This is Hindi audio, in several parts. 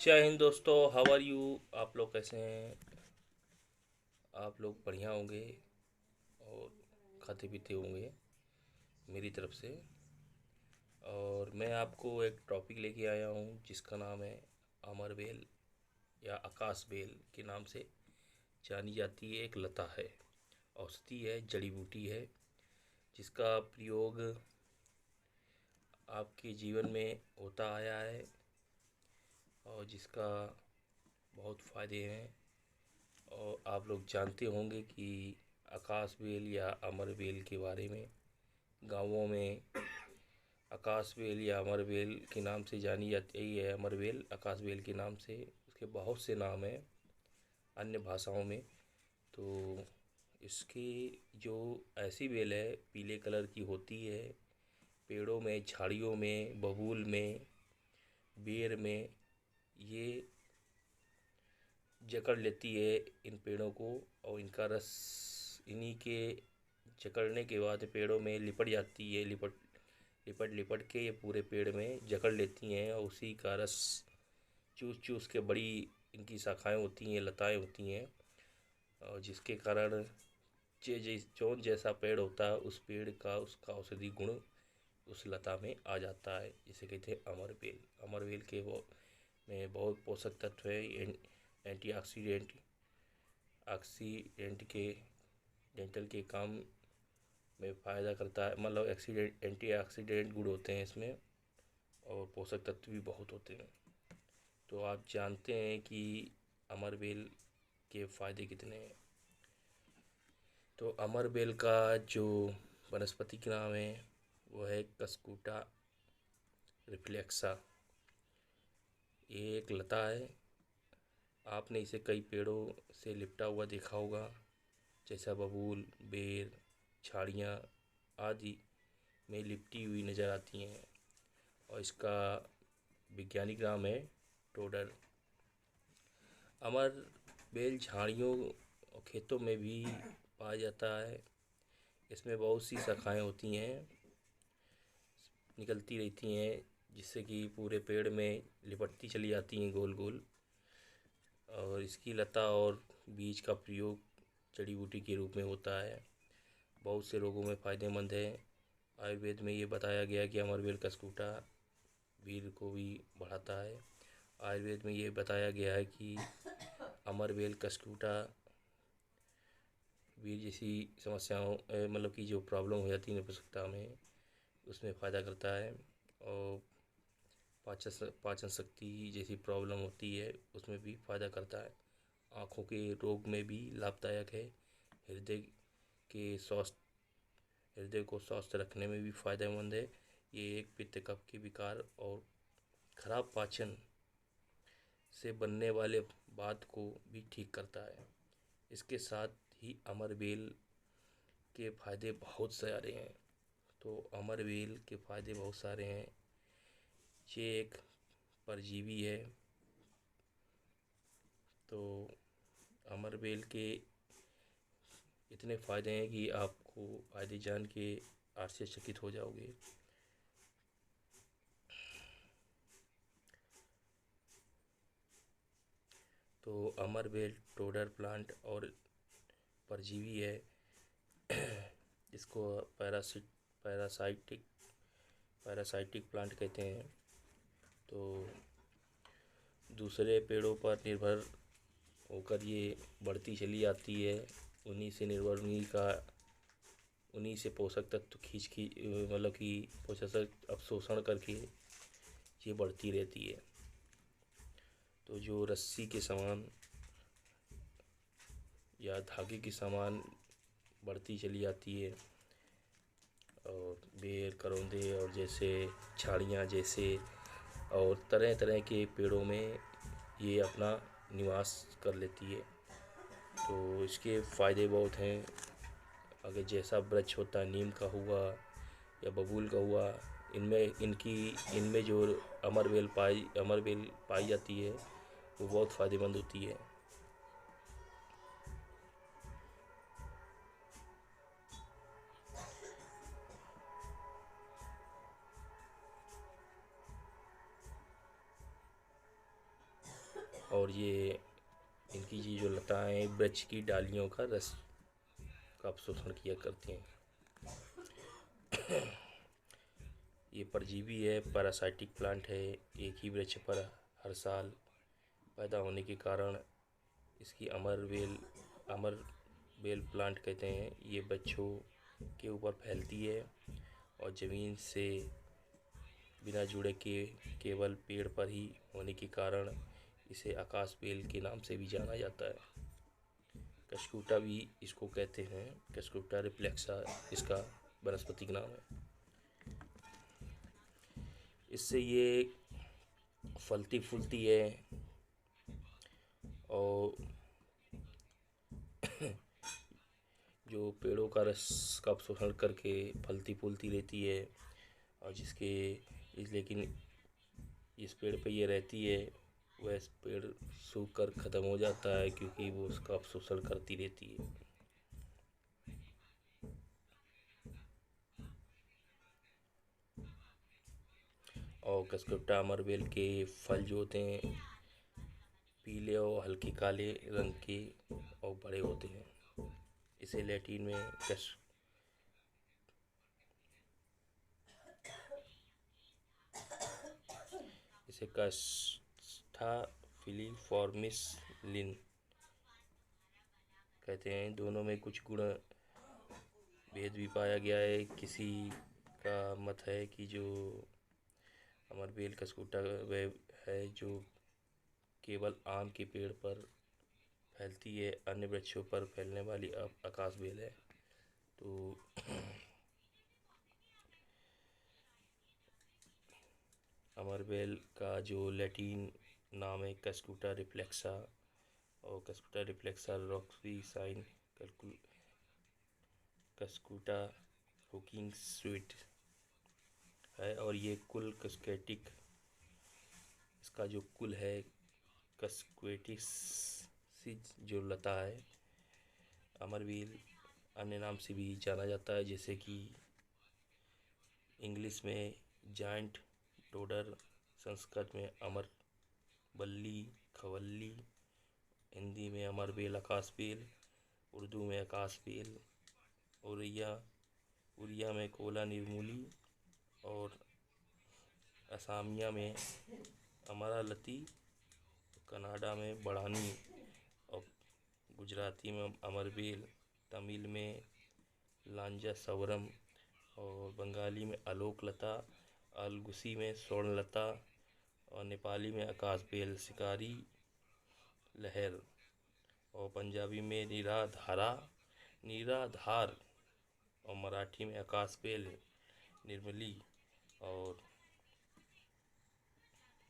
जय हिंद दोस्तों, हाउ आर यू। आप लोग कैसे हैं? आप लोग बढ़िया होंगे और खाते पीते होंगे मेरी तरफ से। और मैं आपको एक टॉपिक लेके आया हूँ जिसका नाम है अमर बेल या आकाश बेल के नाम से जानी जाती है। एक लता है, औषधि है, जड़ी बूटी है, जिसका प्रयोग आपके जीवन में होता आया है और जिसका बहुत फ़ायदे हैं। और आप लोग जानते होंगे कि आकाश बेल या अमर बेल के बारे में। गाँवों में आकाश बेल या अमर बेल के नाम से जानी जाती है। अमर बेल आकाश बेल के नाम से, उसके बहुत से नाम हैं अन्य भाषाओं में। तो इसकी जो ऐसी बेल है पीले कलर की होती है, पेड़ों में, झाड़ियों में, बबूल में, बेर में ये जकड़ लेती है इन पेड़ों को। और इनका रस इन्हीं के जकड़ने के बाद पेड़ों में लिपट जाती है। लिपट लिपट लिपट के ये पूरे पेड़ में जकड़ लेती हैं और उसी का रस चूस चूस के बड़ी इनकी शाखाएं होती हैं, लताएं होती हैं। और जिसके कारण जौन जैसा पेड़ होता है उस पेड़ का उसका औषधि गुण उस लता में आ जाता है। जिसे कहते हैं अमर बेल। अमर बेल के वो में बहुत पोषक तत्व है। एंटीऑक्सीडेंट ऑक्सीडेंट के डेंटल के काम में फ़ायदा करता है, मतलब एक्सीडेंट एंटीऑक्सीडेंट गुण होते हैं इसमें और पोषक तत्व भी बहुत होते हैं। तो आप जानते हैं कि अमर बेल के फ़ायदे कितने हैं। तो अमर बेल का जो वनस्पति का नाम है वो है कस्कुटा रिफ्लेक्सा। ये एक लता है। आपने इसे कई पेड़ों से लिपटा हुआ देखा होगा, जैसा बबूल, बेर, झाड़ियाँ आदि में लिपटी हुई नज़र आती हैं। और इसका वैज्ञानिक नाम है टोडर। अमर बेल झाड़ियों और खेतों में भी पाया जाता है। इसमें बहुत सी शाखाएं होती हैं, निकलती रहती हैं, जिससे कि पूरे पेड़ में लिपटती चली जाती हैं गोल गोल। और इसकी लता और बीज का प्रयोग जड़ी बूटी के रूप में होता है। बहुत से रोगों में फ़ायदेमंद है। आयुर्वेद में ये बताया गया कि अमरवेल कस्कुटा वीर को भी बढ़ाता है। आयुर्वेद में ये बताया गया है कि अमरवेल कस्कुटा वीर जैसी समस्याओं मतलब कि जो प्रॉब्लम हो जाती है नपुंसकता में, उसमें फ़ायदा करता है। और पाचन शक्ति जैसी प्रॉब्लम होती है उसमें भी फ़ायदा करता है। आँखों के रोग में भी लाभदायक है। हृदय के स्वास्थ्य हृदय को स्वस्थ रखने में भी फ़ायदेमंद है। ये एक पित्त कफ के विकार और खराब पाचन से बनने वाले वात को भी ठीक करता है। इसके साथ ही अमरवेल के फ़ायदे बहुत सारे हैं। तो अमरवेल के फ़ायदे बहुत सारे हैं। ये एक परजीवी है। तो अमरवेल के इतने फ़ायदे हैं कि आपको फ़ायदे जान के आश्चर्यचकित हो जाओगे। तो अमरवेल टोडर प्लांट और परजीवी है। इसको पैरासाइटिक पैरासाइटिक प्लांट कहते हैं। तो दूसरे पेड़ों पर निर्भर होकर ये बढ़ती चली जाती है। उन्हीं से निर्भर उन्हीं से पोषक तत्व खींच मतलब कि पोषक अवशोषण करके ये बढ़ती रहती है। तो जो रस्सी के समान या धागे के समान बढ़ती चली जाती है। और बेर, करौंदे और जैसे झाड़ियाँ जैसे और तरह तरह के पेड़ों में ये अपना निवास कर लेती है। तो इसके फ़ायदे बहुत हैं। अगर जैसा वृक्ष होता है, नीम का हुआ या बबूल का हुआ, इनमें जो अमरबेल पाई जाती है वो बहुत फ़ायदेमंद होती है। और ये इनकी ये जो लताएँ वृक्ष की डालियों का रस का अवशोषण किया करती हैं। ये परजीवी है, पैरासाइटिक प्लांट है। एक ही वृक्ष पर हर साल पैदा होने के कारण इसकी अमर बेल प्लांट कहते हैं। ये वृक्षों के ऊपर फैलती है और ज़मीन से बिना जुड़े के केवल पेड़ पर ही होने के कारण इसे आकाश बेल के नाम से भी जाना जाता है। कशकुटा भी इसको कहते हैं। कशकुटा रिफ्लेक्सा इसका वनस्पतिक नाम है। इससे ये फलती फूलती है और जो पेड़ों का रस का अवशोषण करके फलती फूलती रहती है और लेकिन इस पेड़ पे ये रहती है, वह पेड़ सूख कर ख़त्म हो जाता है क्योंकि वो उसका अवशोषण करती रहती है। और कस्कुटा अमरबेल के फल जो होते हैं पीले और हल्के काले रंग के और बड़े होते हैं। इसे लैटिन में इसे कास्टा फिलीफॉर्मिस लिन कहते हैं। दोनों में कुछ गुण भेद भी पाया गया है। किसी का मत है कि जो अमरबेल कस्कुटा वह है जो केवल आम के पेड़ पर फैलती है, अन्य वृक्षों पर फैलने वाली आकाश बेल है। तो अमरबेल का जो लैटिन नाम है कस्कुटा रिफ्लेक्सा और Cuscuta रिफ्लेक्सा Roxy sign Cuscuta hooking sweet है। और ये कुल कस्केटिक इसका जो कुल है कस्क्वेटिस जो लता है। अमरबेल अन्य नाम से भी जाना जाता है जैसे कि इंग्लिश में जायंट डोडर, संस्कृत में अमर बल्ली खवल्ली, हिंदी में अमरबेल आकाशबेल, उर्दू में आकाशबेल, उड़िया में कोला निर्मूली और असमिया में अमरालती, कनाडा में बढ़ानी और गुजराती में अमरबेल, तमिल में लांजा सवरम और बंगाली में आलोक लता, अलगुसी में स्वर्णलता और नेपाली में आकाशबेल शिकारी लहर और पंजाबी में निराधार और मराठी में आकाशबेल निर्मली और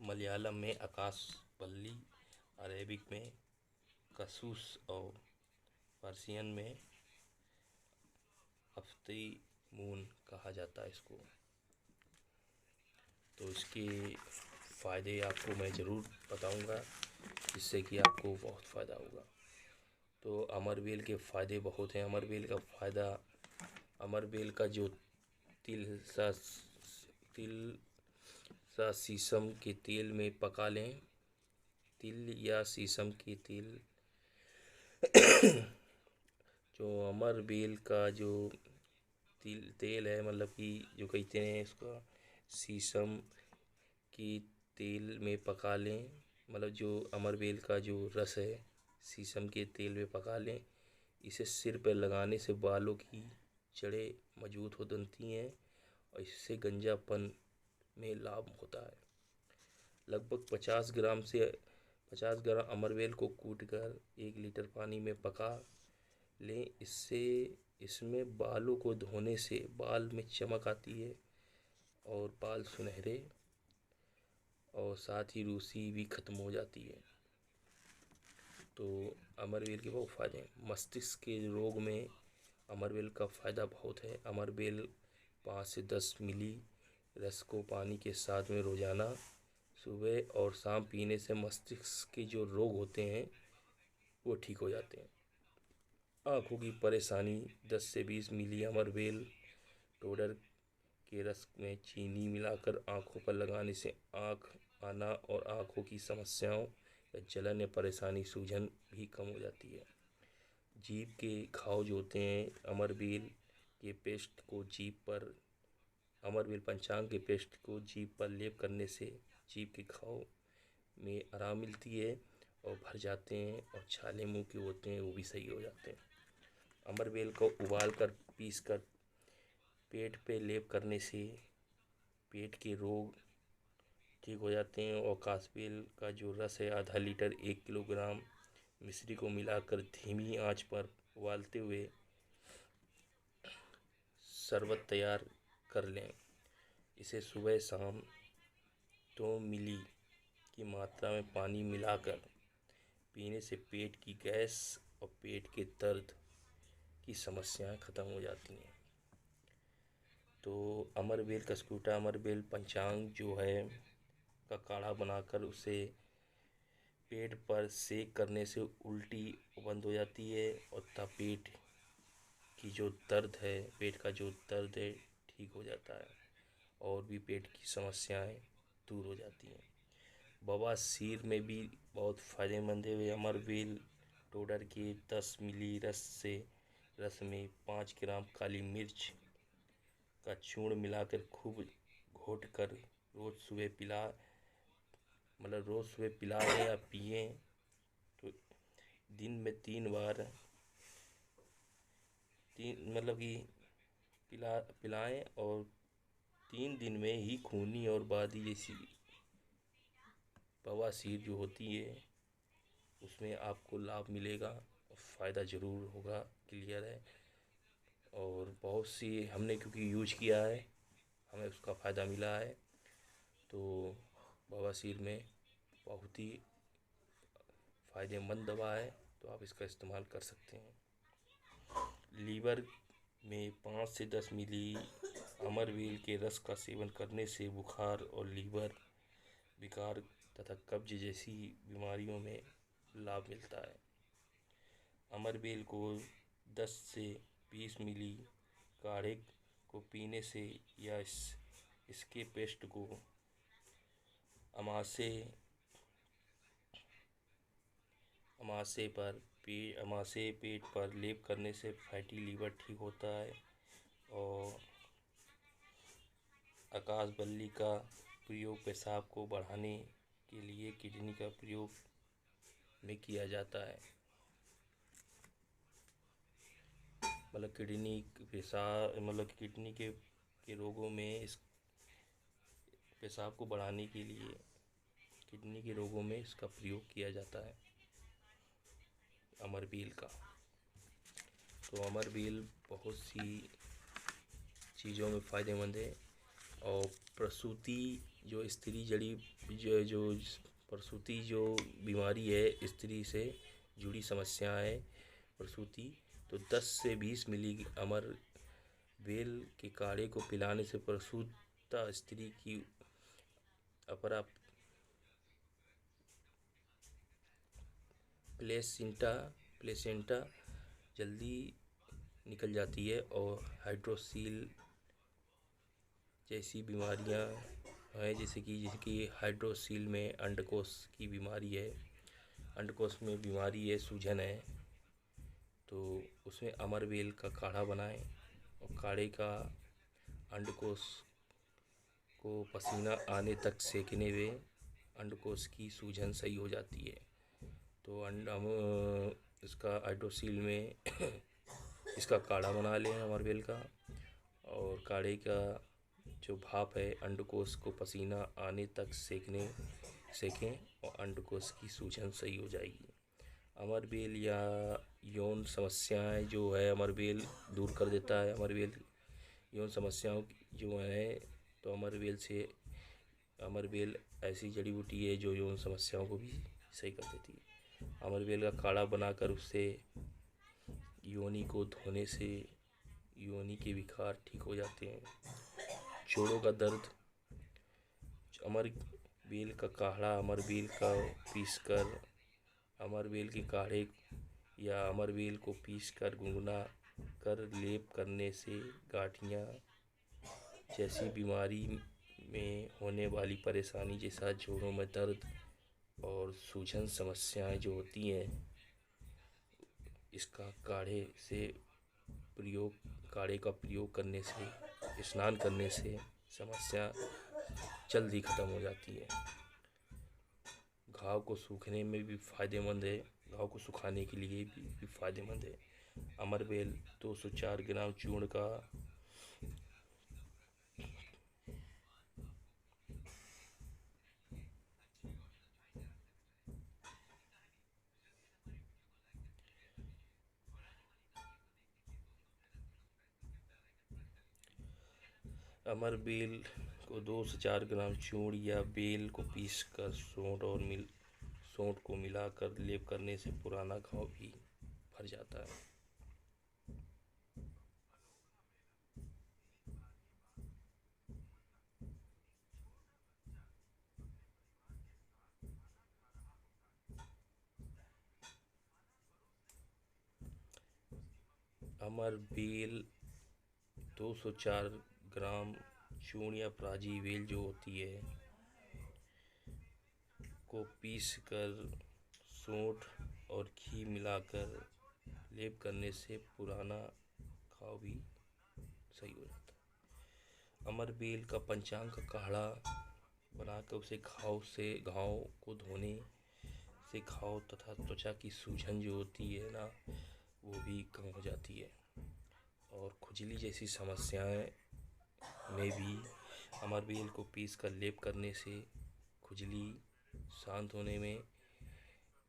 मलयालम में आकाशबल्ली, अरेबिक में कसूस और पर्शियन में अफ्ती मून कहा जाता है इसको। तो इसके फ़ायदे आपको मैं ज़रूर बताऊंगा जिससे कि आपको बहुत फ़ायदा होगा। तो अमरबेल के फ़ायदे बहुत हैं। अमरबेल का जो तिल सा शीशम के तेल में पका लें। तिल या शीशम के तेल जो अमरबेल का जो तेल है, मतलब कि जो कहते हैं इसका शीशम की तेल में पका लें। मतलब जो अमरबेल का जो रस है शीशम के तेल में पका लें। इसे सिर पर लगाने से बालों की जड़ें मजबूत हो बनती हैं और इससे गंजापन में लाभ होता है। लगभग 50 ग्राम अमरबेल को कूटकर 1 लीटर पानी में पका लें। इसमें बालों को धोने से बाल में चमक आती है और बाल सुनहरे और साथ ही रूसी भी ख़त्म हो जाती है। तो अमरबेल के बहुत फ़ायदे हैं। मस्तिष्क के रोग में अमरबेल का फ़ायदा बहुत है। अमरबेल 5 से 10 मिली रस को पानी के साथ में रोज़ाना सुबह और शाम पीने से मस्तिष्क के जो रोग होते हैं वो ठीक हो जाते हैं। आँखों की परेशानी 10 से 20 मिली अमरबेल पाउडर के रस में चीनी मिलाकर आँखों पर लगाने से आँख आना और आँखों की समस्याओं या जलन या परेशानी सूजन भी कम हो जाती है। जीभ के घाव जो होते हैं, अमरबेल के पेस्ट को जीभ पर अमरबेल पंचांग के पेस्ट को जीभ पर लेप करने से जीभ के घाव में आराम मिलती है और भर जाते हैं, और छाले मुंह के होते हैं वो भी सही हो जाते हैं। अमरबेल को उबाल कर पीस कर पेट पे लेप करने से पेट के रोग ठीक हो जाते हैं। और कासबेल का जो रस है आधा लीटर 1 किलोग्राम मिश्री को मिलाकर धीमी आंच पर उबालते हुए शरबत तैयार कर लें। इसे सुबह शाम 2 मिली की मात्रा में पानी मिलाकर पीने से पेट की गैस और पेट के दर्द की समस्याएं ख़त्म हो जाती हैं। तो अमरबेल कस्कूटा अमरबेल पंचांग जो है का काढ़ा बनाकर उसे पेट पर सेक करने से उल्टी बंद हो जाती है, और पेट की जो दर्द है, पेट का जो दर्द है ठीक हो जाता है, और भी पेट की समस्याएं दूर हो जाती हैं। बवासीर में भी बहुत फ़ायदेमंद है। वे अमरबेल पाउडर के 10 मिली रस में 5 ग्राम काली मिर्च का चूर्ण मिलाकर खूब घोट कर रोज़ सुबह पिला दें या पिएं। तो दिन में 3 बार पिलाएं, और 3 दिन में ही खूनी और बादी जैसी बवासीर जो होती है उसमें आपको लाभ मिलेगा और फ़ायदा ज़रूर होगा, क्लियर है। और बहुत सी हमने क्योंकि यूज किया है, हमें उसका फ़ायदा मिला है। तो बवासीर में बहुत ही फ़ायदेमंद दवा है, तो आप इसका इस्तेमाल कर सकते हैं। लीवर में 5 से 10 मिली अमरबेल के रस का सेवन करने से बुखार और लीवर विकार तथा कब्ज जैसी बीमारियों में लाभ मिलता है। अमरबेल को 10 से 20 मिली काढ़े को पीने से या इसके पेस्ट को अमाशय पेट पर लेप करने से फैटी लीवर ठीक होता है। और आकाशबल्ली का प्रयोग पेशाब को बढ़ाने के लिए किडनी का प्रयोग में किया जाता है। किडनी के रोगों में इस पेशाब को बढ़ाने के लिए किडनी के रोगों में इसका प्रयोग किया जाता है अमरबेल का। तो अमरबेल बहुत सी चीज़ों में फ़ायदेमंद है। और प्रसूति जो प्रसूति जो बीमारी है, स्त्री से जुड़ी समस्याएं प्रसूति, तो 10 से 20 मिली अमरबेल के काढ़े को पिलाने से प्रसूता स्त्री की अपरा प्लेसेंटा जल्दी निकल जाती है। और हाइड्रोसील जैसी बीमारियां हैं, जैसे कि जिसकी हाइड्रोसील में अंडकोश की बीमारी है, अंडकोश में बीमारी है, सूजन है, तो उसमें अमरबेल का काढ़ा बनाएं, और काढ़े का अंडकोश को पसीना आने तक सेकने में अंडकोश की सूजन सही हो जाती है। तो इसका हाइड्रोसील में इसका काढ़ा बना लें अमरबेल का, और काढ़े का जो भाप है अंडकोश को पसीना आने तक सेकें, और अंडकोश की सूजन सही हो जाएगी। अमरबेल या यौन समस्याएं जो है अमरबेल दूर कर देता है। अमरबेल यौन समस्याओं जो है, तो अमरबेल ऐसी जड़ी बूटी है जो यौन समस्याओं को भी सही कर देती है। अमरबेल का काढ़ा बनाकर उससे योनि को धोने से योनि के विकार ठीक हो जाते हैं। जोड़ों का दर्द, अमरबेल का काढ़ा अमरबेल का पीसकर अमरबेल के काढ़े या अमरबेल को पीसकर गुनगुना कर लेप करने से गांठियाँ जैसी बीमारी में होने वाली परेशानी जैसा जोड़ों में दर्द और सूजन समस्याएं जो होती हैं, इसका काढ़े का प्रयोग करने से, स्नान करने से समस्या जल्दी ख़त्म हो जाती है। घाव को सूखने में भी फ़ायदेमंद है, घाव को सुखाने के लिए भी फ़ायदेमंद है। अमरबेल 204 ग्राम चूर्ण का अमरबेल को 2 से 4 ग्राम चूर्ण या बेल को पीसकर सौंठ को मिलाकर लेप करने से पुराना घाव भी भर जाता है। अमरबेल 204 ग्राम चूर्ण या प्राजी बेल जो होती है को पीसकर सौंठ और घी मिलाकर लेप करने से पुराना घाव भी सही हो जाता है। अमरबेल का पंचांग का काढ़ा बनाकर उसे घाव को धोने से घाव तथा त्वचा की सूजन जो होती है ना, वो भी कम हो जाती है। और खुजली जैसी समस्याएं में भी अमरबेल को पीस कर लेप करने से खुजली शांत होने में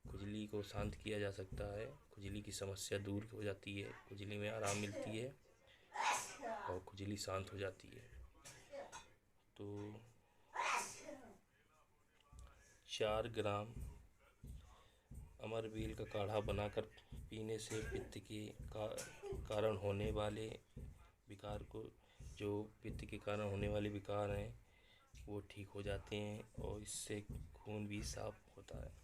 खुजली को शांत किया जा सकता है। खुजली की समस्या दूर हो जाती है, खुजली में आराम मिलती है और खुजली शांत हो जाती है। तो 4 ग्राम अमरबेल का काढ़ा बनाकर पीने से पित्त के कारण होने वाले विकार को जो पित्त के कारण होने वाले विकार हैं वो ठीक हो जाते हैं और इससे खून भी साफ होता है।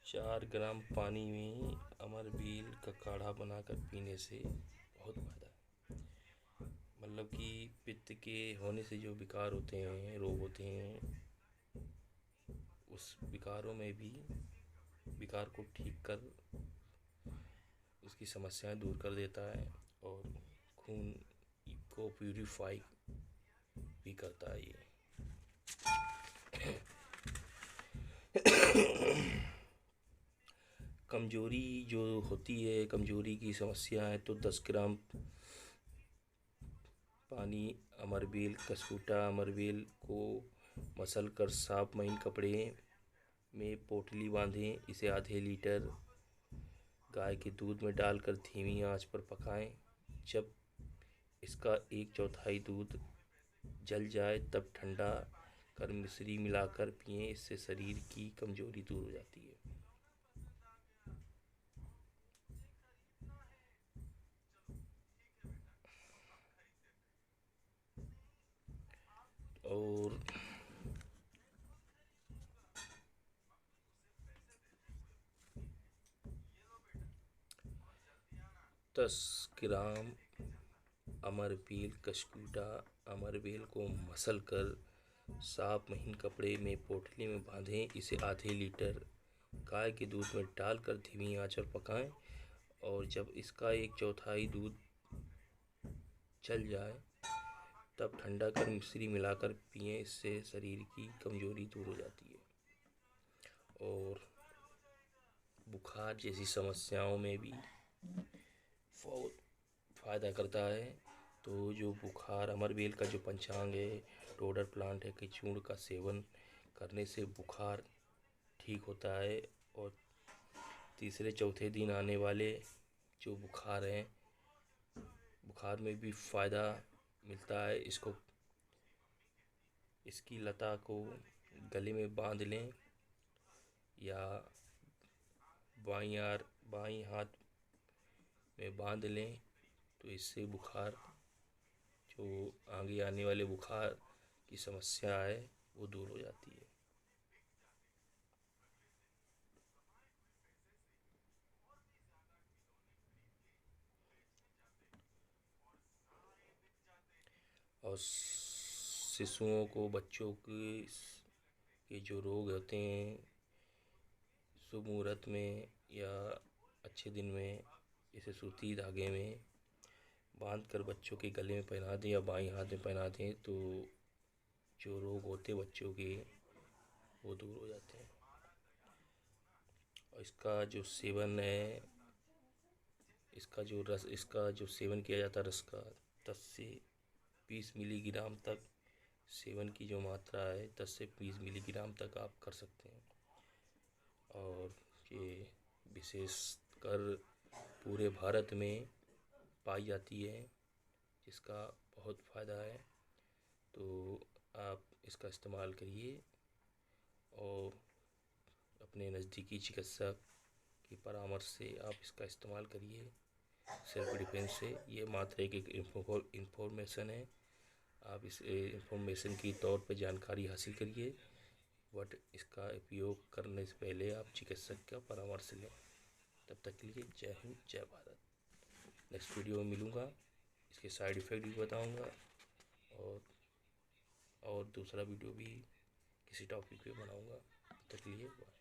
चार ग्राम पानी में अमरबेल का काढ़ा बनाकर पीने से बहुत फायदा है। मतलब कि पित्त के होने से जो विकार होते हैं, रोग होते हैं, उस विकार को ठीक कर उसकी समस्याएं दूर कर देता है और खून को प्यूरिफाई भी करता है ये। कमजोरी जो होती है, कमजोरी की समस्या है, तो 10 ग्राम पानी कसूटा अमरबेल को मसल कर साफ महीन कपड़े में पोटली बांधें। इसे आधे लीटर गाय के दूध में डालकर धीमी आंच पर पकाएं। जब इसका 1/4 दूध जल जाए तब ठंडा कर मिश्री मिलाकर पिएं। इससे शरीर की कमजोरी दूर हो जाती है। और 10 ग्राम अमरबेल कसूटा अमरबेल को मसल कर साफ महीन कपड़े में पोटली में बांधें। इसे आधे लीटर गाय के दूध में डालकर धीमी आंच पर पकाएं और जब इसका 1/4 दूध जल जाए तब ठंडा कर मिश्री मिलाकर पिएं। इससे शरीर की कमजोरी दूर हो जाती है और बुखार जैसी समस्याओं में भी बहुत फ़ायदा करता है। तो जो बुखार अमरबेल का जो पंचांग है, टोडर प्लांट है, के चूर्ण का सेवन करने से बुखार ठीक होता है और तीसरे चौथे दिन आने वाले जो बुखार हैं, बुखार में भी फ़ायदा मिलता है। इसकी लता को गले में बांध लें या बाईं हाथ में बांध लें तो इससे बुखार, जो आगे आने वाले बुखार की समस्या है वो दूर हो जाती है। और शिशुओं को, बच्चों के जो रोग होते हैं शुभ मुहूर्त में या अच्छे दिन में, जैसे सूती धागे में बांध कर बच्चों के गले में पहना दें या बाएं हाथ में पहना दें तो जो रोग होते हैं बच्चों के वो दूर हो जाते हैं। और इसका जो सेवन है, इसका जो सेवन किया जाता है रस का, 10 से 20 मिलीग्राम तक सेवन की जो मात्रा है 10 से 20 मिलीग्राम तक आप कर सकते हैं। और ये विशेषकर पूरे भारत में पाई जाती है, जिसका बहुत फ़ायदा है। तो आप इसका इस्तेमाल करिए और अपने नज़दीकी चिकित्सक की परामर्श से आप इसका इस्तेमाल करिए सेल्फ डिफेंस से। ये मात्र एक इन्फॉर्मेशन है, आप इस इन्फॉर्मेशन की तौर पे जानकारी हासिल करिए, बट इसका उपयोग करने से पहले आप चिकित्सक का परामर्श लें। तब तक के लिए जय हिंद, जय भारत। नेक्स्ट वीडियो में मिलूँगा, इसके साइड इफ़ेक्ट भी बताऊँगा और दूसरा वीडियो भी किसी टॉपिक पे बनाऊँगा। तब तक के लिए बाय।